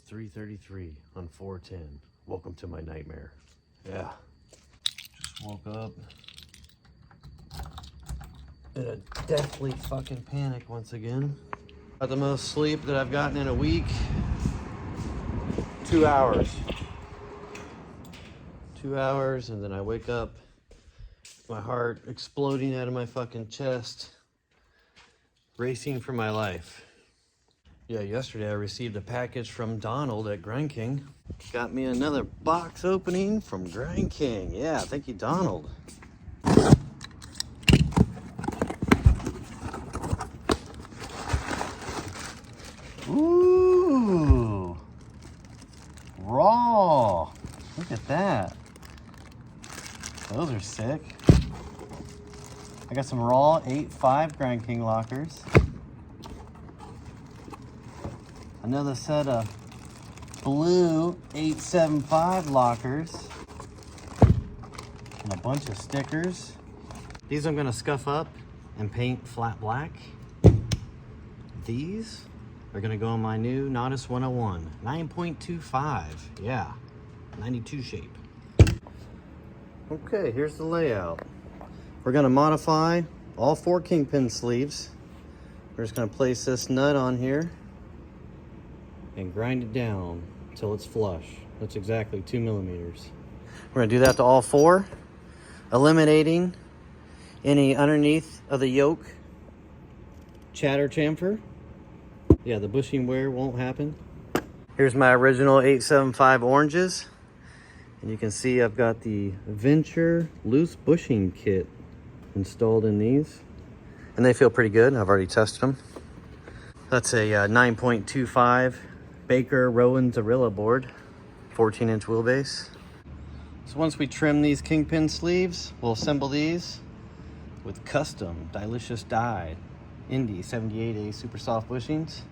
3:33 on 410. Welcome to my nightmare. Yeah. Just woke up in a deathly fucking panic once again. Got the most sleep that I've gotten in a week. 2 hours. 2 hours, and then I wake up, my heart exploding out of my fucking chest, racing for my life. Yeah, yesterday I received a package from Donald at Gring. Got me another box opening from Gring. Yeah, thank you, Donald. Ooh, raw. Look at that. Those are sick. I got some raw 8.5 Gring lockers. Another set of blue 8.75 lockers. And a bunch of stickers. These I'm gonna scuff up and paint flat black. These are gonna go on my new Nautis 101, 9.25, yeah, 92 shape. Okay, here's the layout. We're gonna modify all 4 kingpin sleeves. We're just gonna place this nut on here and grind it down until it's flush. That's exactly 2 millimeters. We're gonna do that to all 4, eliminating any underneath of the yoke chatter chamfer. Yeah, the bushing wear won't happen. Here's my original 8.75 oranges. And you can see I've got the Venture loose bushing kit installed in these. And they feel pretty good. I've already tested them. That's a 9.25 Baker Rowan Zorilla board, 14-inch wheelbase. So once we trim these kingpin sleeves, we'll assemble these with custom Delicious Dye Indy 78A super soft bushings.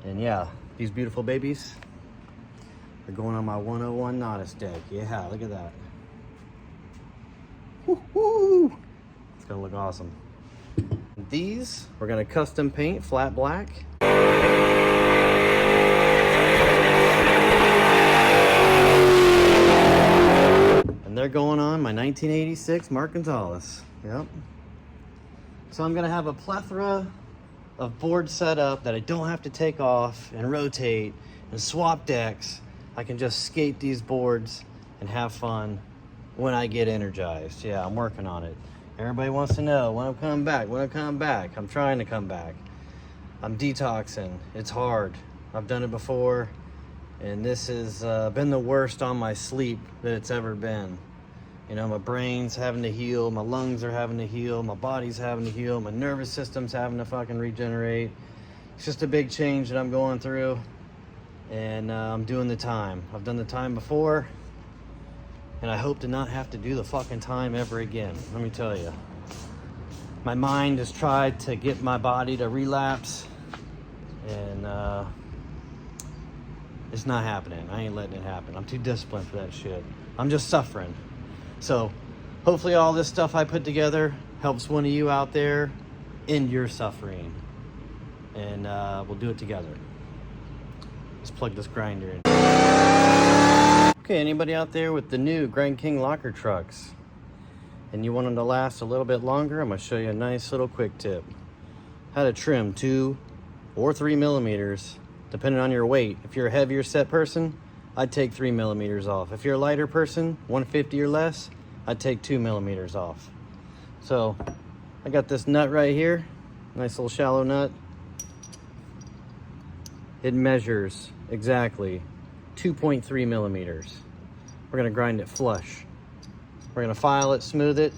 And yeah, these beautiful babies are going on my 101 Nautis deck. Yeah, look at that. Woo-hoo! It's gonna look awesome. These we're gonna custom paint flat black. And they're going on my 1986 Mark Gonzalez. Yep. So I'm gonna have a plethora of boards set up that I don't have to take off and rotate and swap decks. I can just skate these boards and have fun when I get energized. Yeah, I'm working on it. Everybody wants to know when I'm coming back, when I'm coming back. I'm trying to come back. I'm detoxing. It's hard. I've done it before, and this has been the worst on my sleep that it's ever been. You know, my brain's having to heal, my lungs are having to heal, my body's having to heal, my nervous system's having to fucking regenerate. It's just a big change that I'm going through, and I'm doing the time. I've done the time before, and I hope to not have to do the fucking time ever again. Let me tell you. My mind has tried to get my body to relapse, and it's not happening. I ain't letting it happen. I'm too disciplined for that shit. I'm just suffering. So hopefully all this stuff I put together helps one of you out there in your suffering. And we'll do it together. Let's plug this grinder in. Okay, anybody out there with the new Gring locker trucks and you want them to last a little bit longer, I'm gonna show you a nice little quick tip. How to trim 2 or 3 millimeters, depending on your weight. If you're a heavier set person, I'd take 3 millimeters off. If you're a lighter person, 150 or less, I'd take 2 millimeters off. So I got this nut right here, nice little shallow nut. It measures exactly 2.3 millimeters. We're gonna grind it flush. We're gonna file it, smooth it,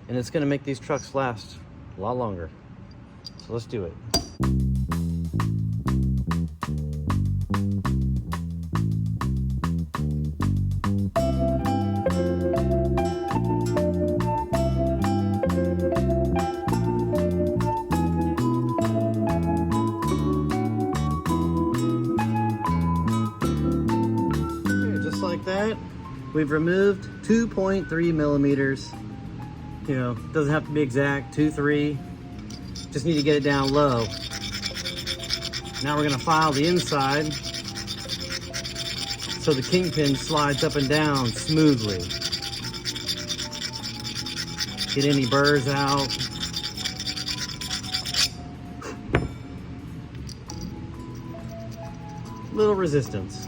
and it's gonna make these trucks last a lot longer. So let's do it. That we've removed 2.3 millimeters. You know, doesn't have to be exact, 2-3. Just need to get it down low. Now we're gonna file the inside so the kingpin slides up and down smoothly. Get any burrs out. Little resistance.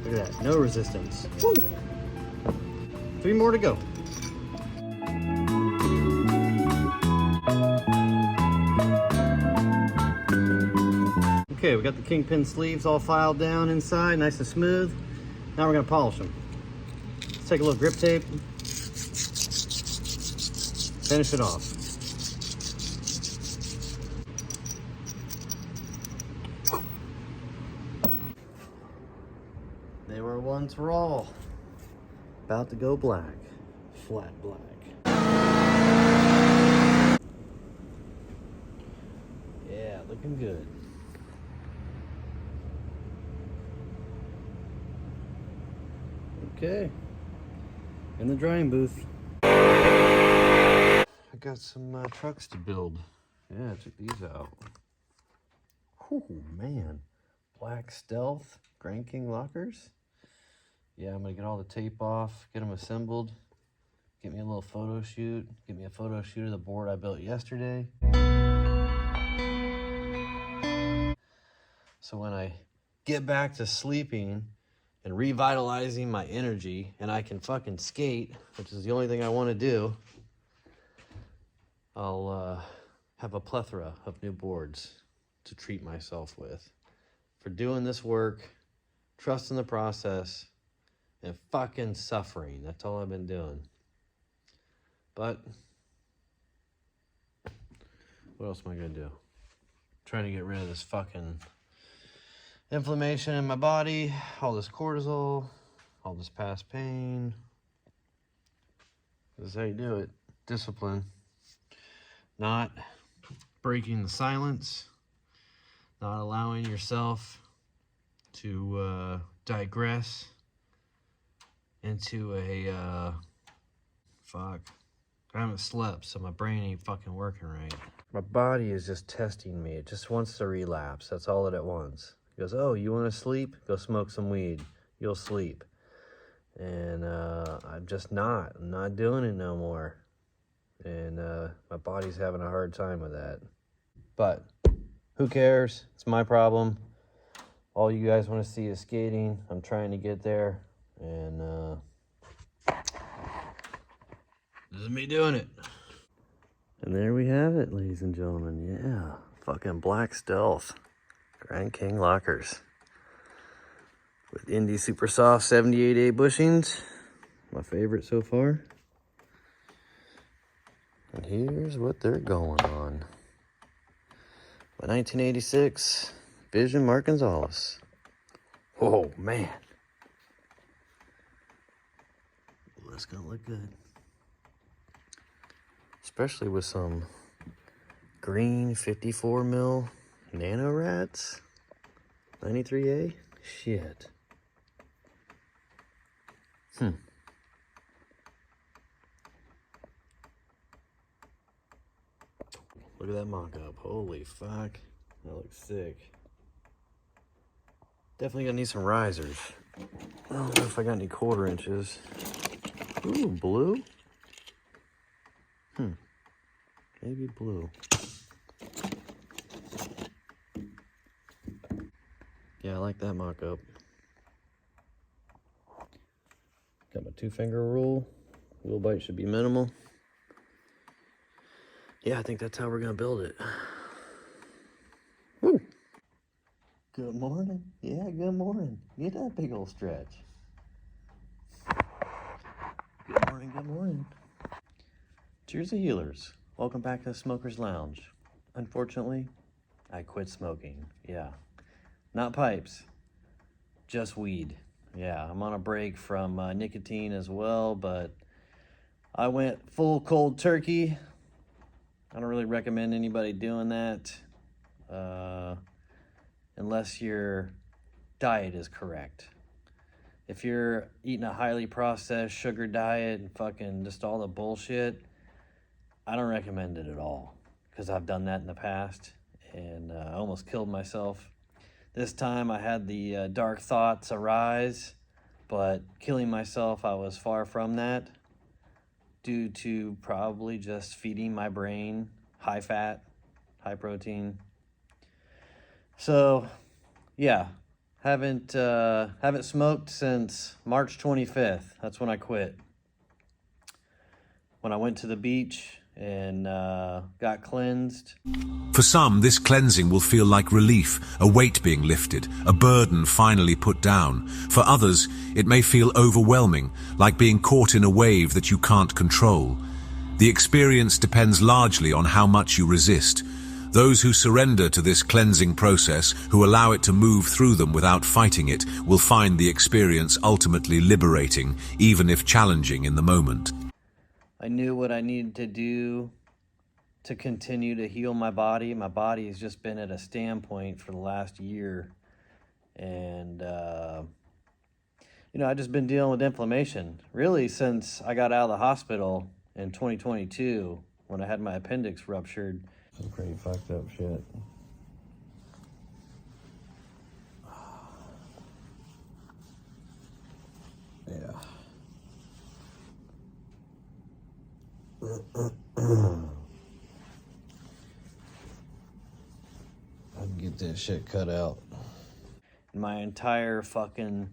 Look at that, no resistance. Woo. 3 more to go. Okay, we got the kingpin sleeves all filed down inside, nice and smooth. Now we're gonna polish them. Let's take a little grip tape. Finish it off. They were once raw. About to go black. Flat black. Yeah, looking good. Okay, in the drying booth. I got some trucks to build. Yeah, I took these out. Oh man, black stealth King lockers. Yeah, I'm gonna get all the tape off, get them assembled, get me a little photo shoot, get me a photo shoot of the board I built yesterday. So when I get back to sleeping and revitalizing my energy and I can fucking skate, which is the only thing I want to do, I'll have a plethora of new boards to treat myself with for doing this work, trusting the process, and fucking suffering. That's all I've been doing. But what else am I gonna do? Trying to get rid of this fucking inflammation in my body, all this cortisol, all this past pain. This is how you do it. Discipline. Not breaking the silence. Not allowing yourself to digress into a fuck. I haven't slept, so my brain ain't fucking working right. My body is just testing me. It just wants to relapse. That's all that it wants. It goes, oh, you want to sleep? Go smoke some weed. You'll sleep. And I'm just not. I'm not doing it no more. And my body's having a hard time with that. But who cares? It's my problem. All you guys want to see is skating. I'm trying to get there. And this is me doing it. And there we have it, ladies and gentlemen. Yeah, fucking black stealth King lockers with Indy Super Soft 78A bushings. My favorite so far. And here's what they're going on. My 1986 Vision Mark Gonzalez. Oh man. Well, that's gonna look good. Especially with some green 54 mil Nano Rats. 93A? Shit. Look at that mock-up. Holy fuck. That looks sick. Definitely gonna need some risers. I don't know if I got any 1/4 inches. Ooh, blue? Maybe blue. Yeah, I like that mock-up. Got my 2-finger rule. Wheel bite should be minimal. Yeah, I think that's how we're gonna build it. Woo! Good morning. Yeah, good morning. Get that big old stretch. Good morning, good morning. Cheers to healers. Welcome back to the Smoker's Lounge. Unfortunately, I quit smoking. Yeah. Not pipes, just weed. Yeah, I'm on a break from nicotine as well, but I went full cold turkey. I don't really recommend anybody doing that. unless your diet is correct. If you're eating a highly processed sugar diet and fucking just all the bullshit, I don't recommend it at all, because I've done that in the past, and I almost killed myself. This time I had the dark thoughts arise, but killing myself, I was far from that, due to probably just feeding my brain high fat, high protein. So yeah, haven't smoked since March 25th. That's when I quit. When I went to the beach and got cleansed. For some, this cleansing will feel like relief, a weight being lifted, a burden finally put down. For others, it may feel overwhelming, like being caught in a wave that you can't control. The experience depends largely on how much you resist. Those who surrender to this cleansing process, who allow it to move through them without fighting it, will find the experience ultimately liberating, even if challenging in the moment. I knew what I needed to do to continue to heal my body. My body has just been at a standpoint for the last year. And, I've just been dealing with inflammation, really, since I got out of the hospital in 2022 when I had my appendix ruptured. Some pretty fucked up shit. Yeah. I can get this shit cut out. My entire fucking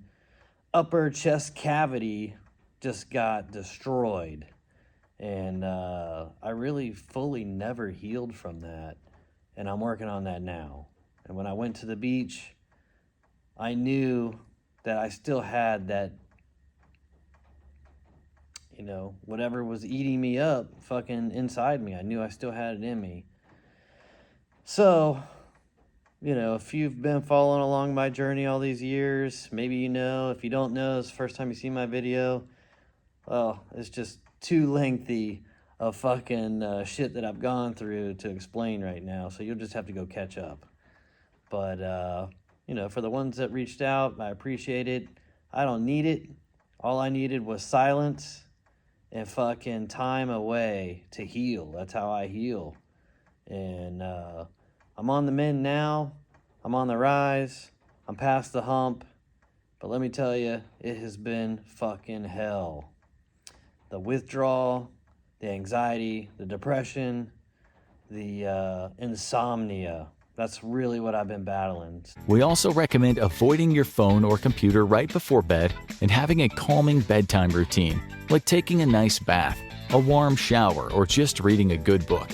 upper chest cavity just got destroyed. And I really fully never healed from that. And I'm working on that now. And when I went to the beach, I knew that I still had that, whatever was eating me up fucking inside me. I knew I still had it in me. So, if you've been following along my journey all these years, maybe you know. If you don't know, it's the first time you see my video. Well, it's just too lengthy of fucking shit that I've gone through to explain right now. So you'll just have to go catch up. But, for the ones that reached out, I appreciate it. I don't need it. All I needed was silence and fucking time away to heal. That's how I heal. And I'm on the mend now. I'm on the rise. I'm past the hump. But let me tell you, it has been fucking hell. The withdrawal, the anxiety, the depression, the insomnia. That's really what I've been battling. We also recommend avoiding your phone or computer right before bed and having a calming bedtime routine, like taking a nice bath, a warm shower, or just reading a good book.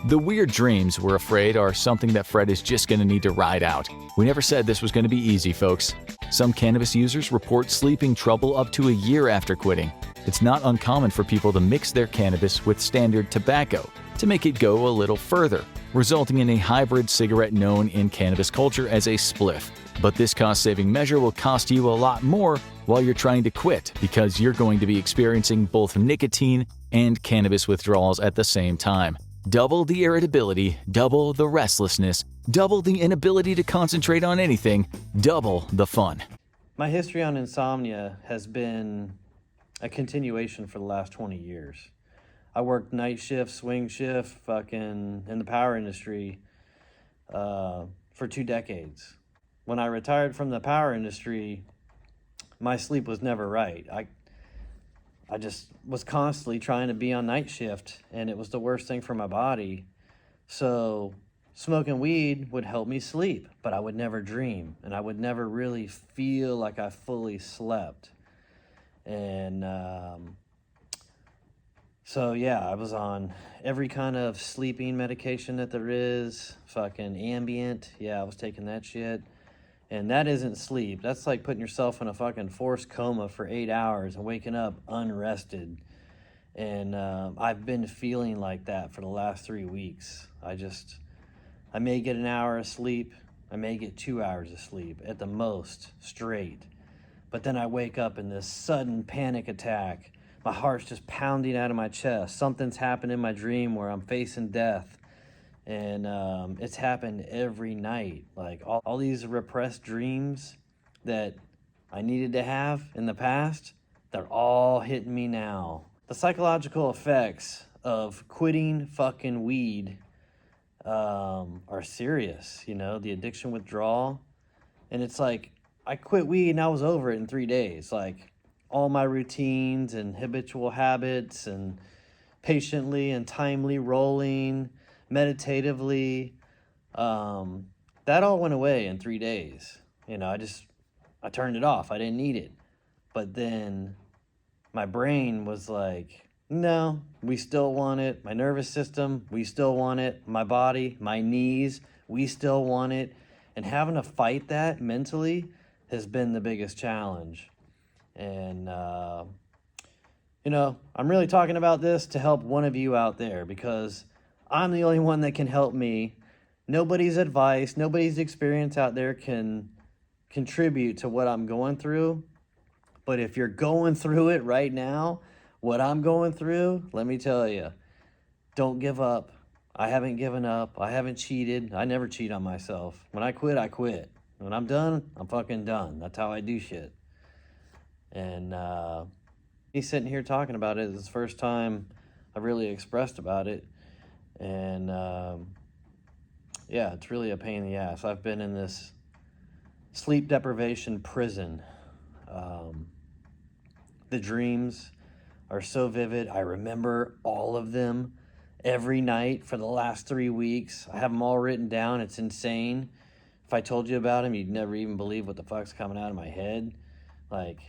The weird dreams we're afraid are something that Fred is just going to need to ride out. We never said this was going to be easy, folks. Some cannabis users report sleeping trouble up to a year after quitting. It's not uncommon for people to mix their cannabis with standard tobacco to make it go a little further, resulting in a hybrid cigarette known in cannabis culture as a spliff. But this cost-saving measure will cost you a lot more while you're trying to quit, because you're going to be experiencing both nicotine and cannabis withdrawals at the same time. Double the irritability, double the restlessness, double the inability to concentrate on anything, double the fun. My history on insomnia has been a continuation for the last 20 years. I worked night shift, swing shift, fucking in the power industry for 2 decades. When I retired from the power industry, my sleep was never right. I just was constantly trying to be on night shift, and it was the worst thing for my body. So smoking weed would help me sleep, but I would never dream, and I would never really feel like I fully slept. And so yeah, I was on every kind of sleeping medication that there is, fucking Ambient. Yeah, I was taking that shit. And that isn't sleep. That's like putting yourself in a fucking forced coma for 8 hours and waking up unrested. And I've been feeling like that for the last 3 weeks. I may get an hour of sleep. I may get 2 hours of sleep at the most, straight. But then I wake up in this sudden panic attack, my heart's just pounding out of my chest. Something's happened in my dream where I'm facing death. And it's happened every night. Like all these repressed dreams that I needed to have in the past, they're all hitting me now. The psychological effects of quitting fucking weed are serious, you know, the addiction withdrawal. And it's like, I quit weed and I was over it in 3 days. Like all my routines and habitual habits and patiently and timely rolling, meditatively, that all went away in 3 days. You know, I turned it off. I didn't need it. But then my brain was like, no, we still want it. My nervous system, we still want it. My body, my knees, we still want it. And having to fight that mentally has been the biggest challenge. And, you know, I'm really talking about this to help one of you out there because I'm the only one that can help me. Nobody's advice, nobody's experience out there can contribute to what I'm going through. But if you're going through it right now, what I'm going through, let me tell you, don't give up. I haven't given up. I haven't cheated. I never cheat on myself. When I quit, I quit. When I'm done, I'm fucking done. That's how I do shit. And he's sitting here talking about it. This is the first time I've really expressed about it. And yeah, it's really a pain in the ass. I've been in this sleep deprivation prison. The dreams are so vivid. I remember all of them every night for the last 3 weeks. I have them all written down. It's insane. If I told you about them, you'd never even believe what the fuck's coming out of my head. Like,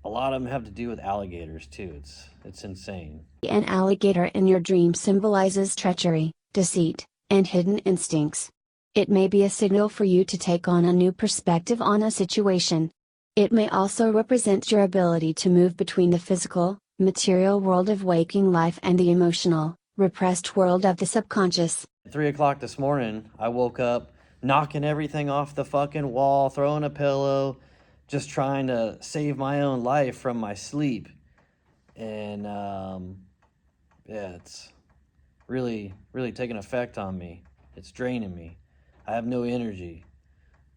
a lot of them have to do with alligators too. It's insane. An alligator in your dream symbolizes treachery, deceit, and hidden instincts. It may be a signal for you to take on a new perspective on a situation. It may also represent your ability to move between the physical, material world of waking life and the emotional, repressed world of the subconscious. At 3 o'clock this morning, I woke up knocking everything off the fucking wall, throwing a pillow, just trying to save my own life from my sleep. And yeah, it's really, really taking effect on me. It's draining me. I have no energy.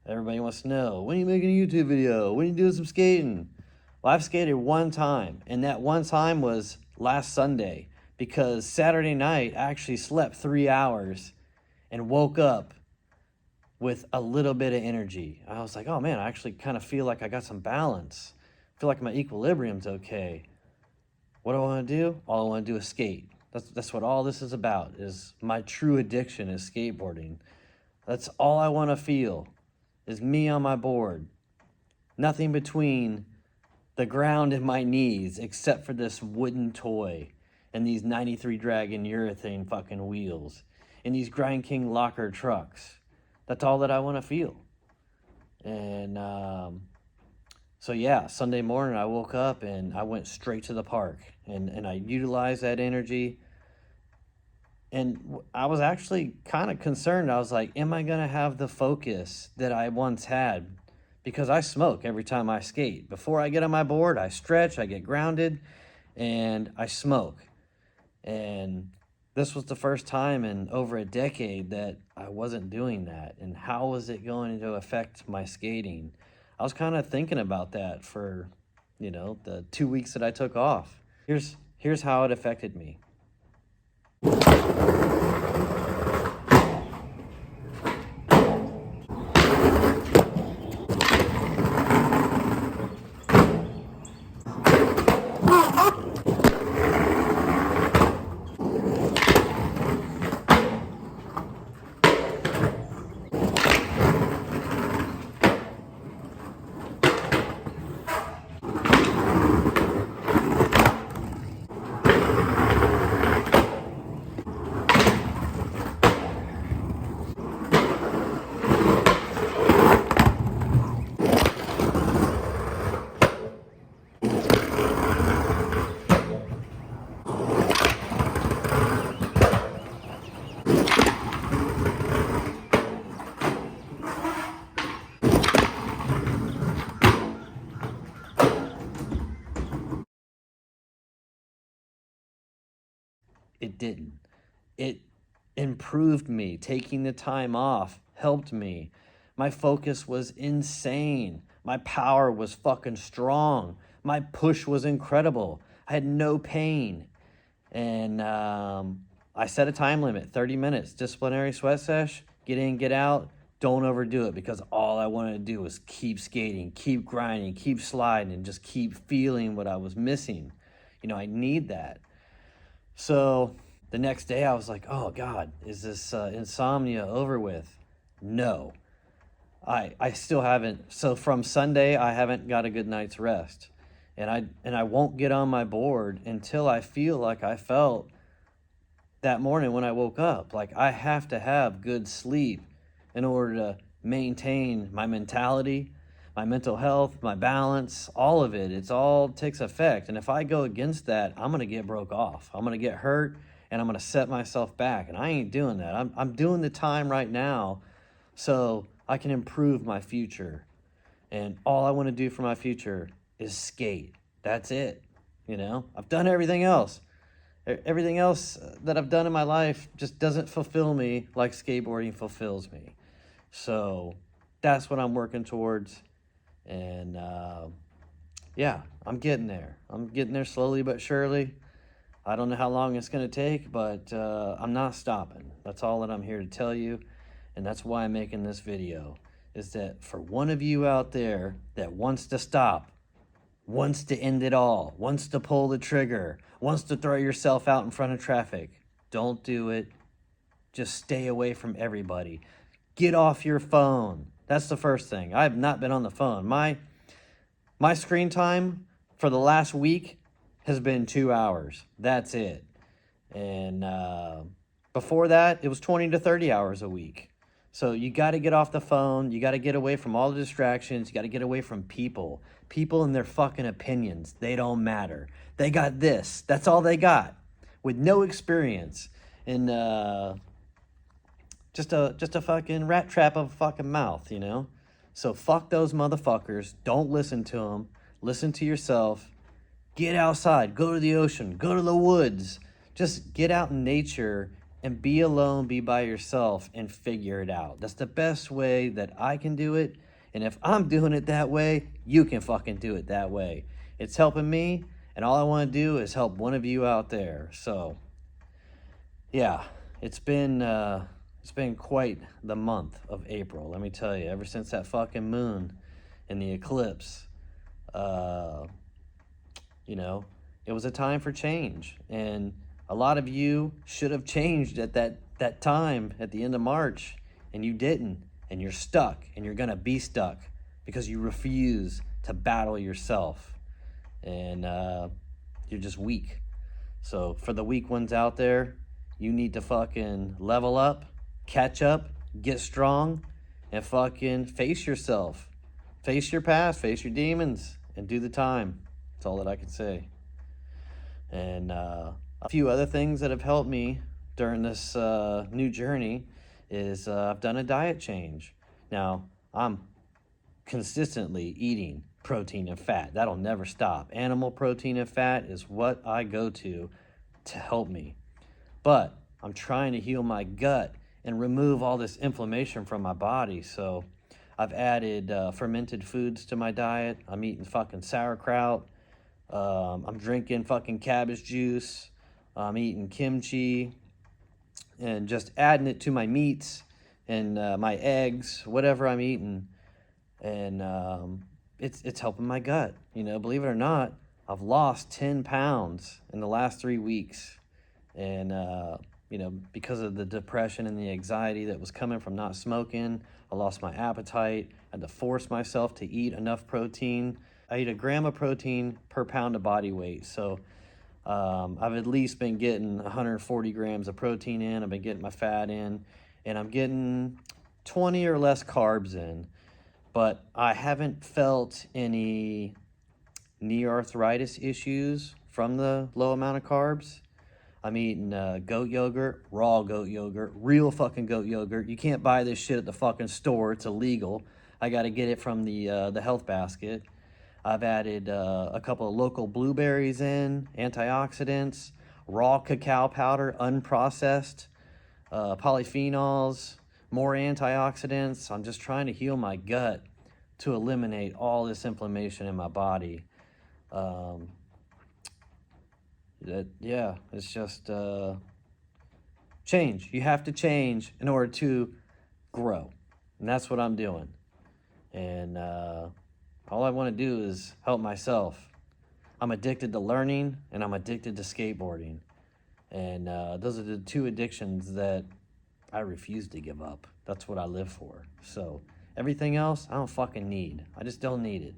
Everybody wants to know, when are you making a YouTube video? When are you doing some skating? Well, I've skated one time, and that one time was last Sunday, because Saturday night I actually slept 3 hours and woke up with a little bit of energy. I was like, oh man, I actually kind of feel like I got some balance. I feel like my equilibrium's okay. What do I want to do? All I want to do is skate. That's what all this is about, is my true addiction is skateboarding. That's all I want to feel, is me on my board. Nothing between the ground and my knees except for this wooden toy and these 93 Dragon urethane fucking wheels and these Grind King locker trucks. That's all that I want to feel. And so yeah, Sunday morning I woke up and I went straight to the park and I utilized that energy. And I was actually kind of concerned. I was like, am I going to have the focus that I once had? Because I smoke every time I skate. Before I get on my board, I stretch, I get grounded, and I smoke. And this was the first time in over a decade that I wasn't doing that. And how was it going to affect my skating? I was kind of thinking about that for, you know, the 2 weeks that I took off. Here's how it affected me. It didn't. It improved me. Taking the time off helped me. My focus was insane. My power was fucking strong. My push was incredible. I had no pain. And I set a time limit, 30 minutes, disciplinary sweat sesh, get in, get out. Don't overdo it, because all I wanted to do was keep skating, keep grinding, keep sliding, and just keep feeling what I was missing. You know, I need that. So the next day I was like, oh God, is this insomnia over with? No, I still haven't. So from Sunday, I haven't got a good night's rest. And I won't get on my board until I feel like I felt that morning when I woke up. Like, I have to have good sleep in order to maintain my mentality, my mental health, my balance, all of it. It's all takes effect. And if I go against that, I'm going to get broke off. I'm going to get hurt, and I'm going to set myself back. And I ain't doing that. I'm doing the time right now so I can improve my future. And all I want to do for my future is skate. That's it. You know, I've done everything else. Everything else that I've done in my life just doesn't fulfill me like skateboarding fulfills me. So that's what I'm working towards. And yeah, I'm getting there. I'm getting there slowly but surely. I don't know how long it's going to take, but I'm not stopping. That's all that I'm here to tell you. And that's why I'm making this video, is that for one of you out there that wants to stop, wants to end it all, wants to pull the trigger, wants to throw yourself out in front of traffic, don't do it. Just stay away from everybody. Get off your phone. That's the first thing. I have not been on the phone. My screen time for the last week has been 2 hours. That's it. And before that, it was 20 to 30 hours a week. So you got to get off the phone. You got to get away from all the distractions. You got to get away from people. People and their fucking opinions. They don't matter. They got this. That's all they got. With no experience. And just a fucking rat trap of a fucking mouth, you know? So fuck those motherfuckers. Don't listen to them. Listen to yourself. Get outside. Go to the ocean. Go to the woods. Just get out in nature and be alone, be by yourself, and figure it out. That's the best way that I can do it. And if I'm doing it that way, you can fucking do it that way. It's helping me, and all I want to do is help one of you out there. So, yeah, it's been quite the month of April. Let me tell you, ever since that fucking moon and the eclipse, you know, it was a time for change. And a lot of you should have changed at that time at the end of March, and you didn't, and you're stuck, and you're gonna be stuck because you refuse to battle yourself, and you're just weak. So for the weak ones out there, you need to fucking level up, catch up, get strong, and fucking face yourself. Face your past, face your demons, and do the time. That's all that I can say. And a few other things that have helped me during this new journey is I've done a diet change. Now, I'm consistently eating protein and fat. That'll never stop. Animal protein and fat is what I go to help me. But I'm trying to heal my gut and remove all this inflammation from my body. So I've added fermented foods to my diet. I'm eating fucking sauerkraut. I'm drinking fucking cabbage juice. I'm eating kimchi and just adding it to my meats and my eggs, whatever I'm eating. And it's helping my gut. You know, believe it or not, I've lost 10 pounds in the last 3 weeks. And, you know, because of the depression and the anxiety that was coming from not smoking, I lost my appetite. I had to force myself to eat enough protein. I eat 1 gram of protein per pound of body weight. So I've at least been getting 140 grams of protein in. I've been getting my fat in, and I'm getting 20 or less carbs in. But I haven't felt any knee arthritis issues from the low amount of carbs. I'm eating goat yogurt, raw goat yogurt, real fucking goat yogurt. You can't buy this shit at the fucking store. It's illegal. I got to get it from the health basket. I've added a couple of local blueberries in, antioxidants, raw cacao powder, unprocessed, polyphenols, more antioxidants. I'm just trying to heal my gut to eliminate all this inflammation in my body. Yeah, it's just change. You have to change in order to grow. And that's what I'm doing. And all I want to do is help myself. I'm addicted to learning, and I'm addicted to skateboarding. And those are the two addictions that I refuse to give up. That's what I live for. So everything else, I don't fucking need. I just don't need it.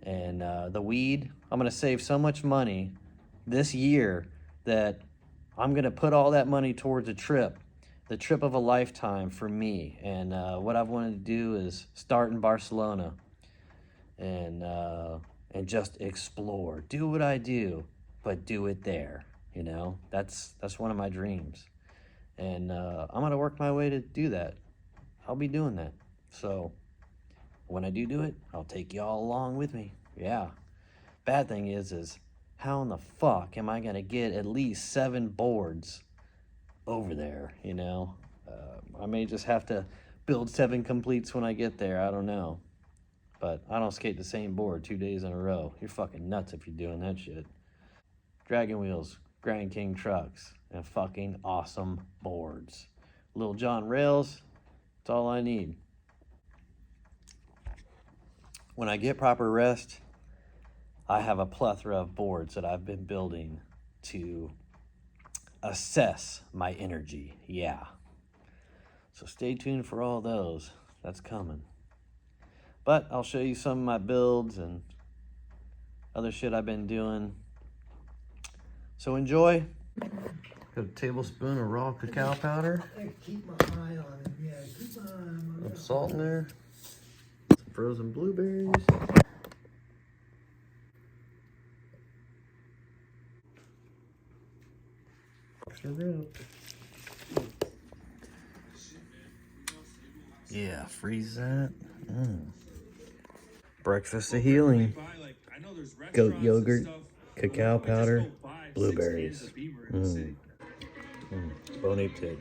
And the weed, I'm going to save so much money this year that I'm going to put all that money towards a trip, the trip of a lifetime for me. And what I've wanted to do is start in Barcelona and just explore. Do what I do, but do it there. You know, that's one of my dreams. And I'm going to work my way to do that. I'll be doing that. So when I do it, I'll take y'all along with me. Yeah. Bad thing is how in the fuck am I going to get at least 7 boards over there, you know? I may just have to build 7 completes when I get there. I don't know. But I don't skate the same board 2 days in a row. You're fucking nuts if you're doing that shit. Dragon wheels, Grand King trucks, and fucking awesome boards. Little John rails, that's all I need. When I get proper rest, I have a plethora of boards that I've been building to assess my energy. Yeah. So stay tuned for all those. That's coming. But I'll show you some of my builds and other shit I've been doing. So enjoy. Got a tablespoon of raw cacao powder. Keep my eye on it. Yeah, keep my eye on it. Some salt in there. Some frozen blueberries. Sugar up. Yeah, freeze that. Breakfast of healing. Goat yogurt, cacao powder, blueberries. Bon appetit.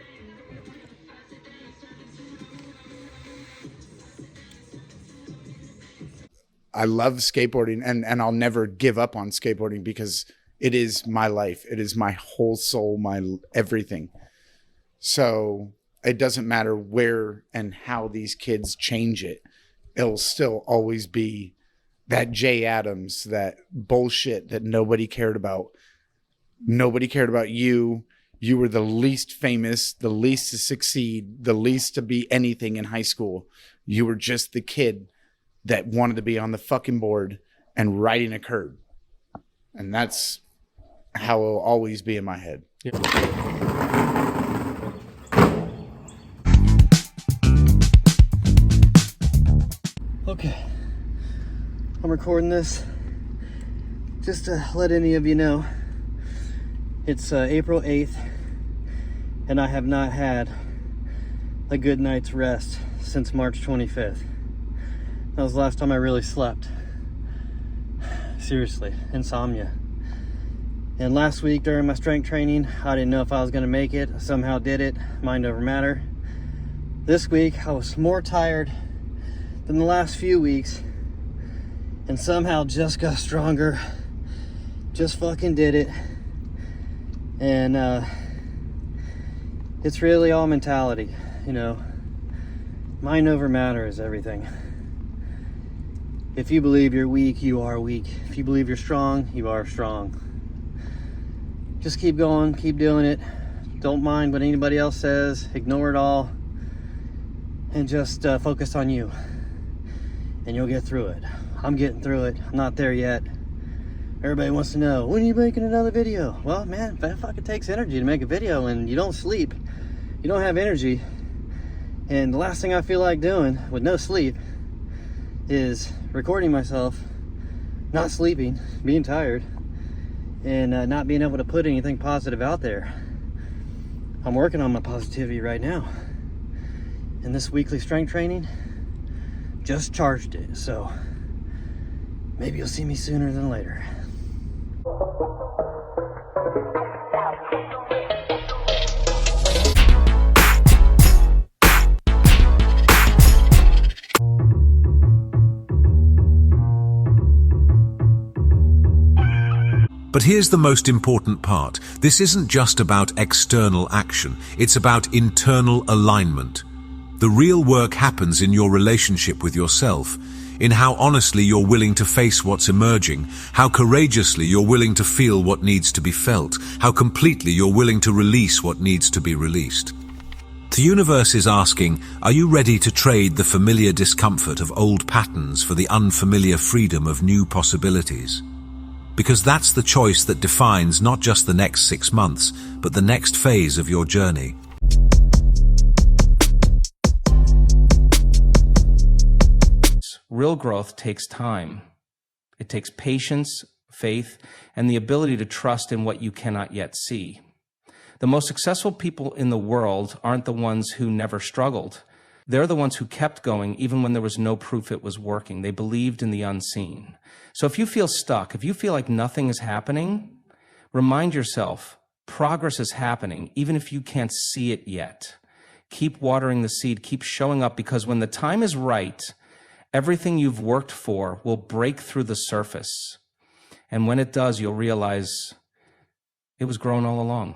I love skateboarding, and I'll never give up on skateboarding because it is my life. It is my whole soul, my everything. So it doesn't matter where and how these kids change it. It'll still always be that Jay Adams, that bullshit that nobody cared about. Nobody cared about you. You were the least famous, the least to succeed, the least to be anything in high school. You were just the kid that wanted to be on the fucking board and riding a curb. And that's how it'll always be in my head. Yeah. Okay, I'm recording this just to let any of you know it's April 8th and I have not had a good night's rest since March 25th. That was the last time I really slept. Seriously, insomnia. And last week during my strength training, I didn't know if I was going to make it. I somehow did it. Mind over matter. This week, I was more tired than the last few weeks and somehow just got stronger. Just fucking did it. And it's really all mentality, you know. Mind over matter is everything. If you believe you're weak, you are weak. If you believe you're strong, you are strong. Just keep going, keep doing it. Don't mind what anybody else says. Ignore it all. And just focus on you. And you'll get through it. I'm getting through it. I'm not there yet. Everybody wants to know, when are you making another video? Well, man, that fucking takes energy to make a video, and you don't sleep. You don't have energy. And the last thing I feel like doing with no sleep is recording myself, not sleeping, being tired, and not being able to put anything positive out there. I'm working on my positivity right now. And this weekly strength training just charged it, so maybe you'll see me sooner than later. But here's the most important part. This isn't just about external action. It's about internal alignment. The real work happens in your relationship with yourself, in how honestly you're willing to face what's emerging, how courageously you're willing to feel what needs to be felt, how completely you're willing to release what needs to be released. The universe is asking, are you ready to trade the familiar discomfort of old patterns for the unfamiliar freedom of new possibilities? Because that's the choice that defines not just the next 6 months, but the next phase of your journey. Real growth takes time. It takes patience, faith, and the ability to trust in what you cannot yet see. The most successful people in the world aren't the ones who never struggled. They're the ones who kept going even when there was no proof it was working. They believed in the unseen. So if you feel stuck, if you feel like nothing is happening, remind yourself, progress is happening, even if you can't see it yet. Keep watering the seed, keep showing up, because when the time is right, everything you've worked for will break through the surface. And when it does, you'll realize it was grown all along.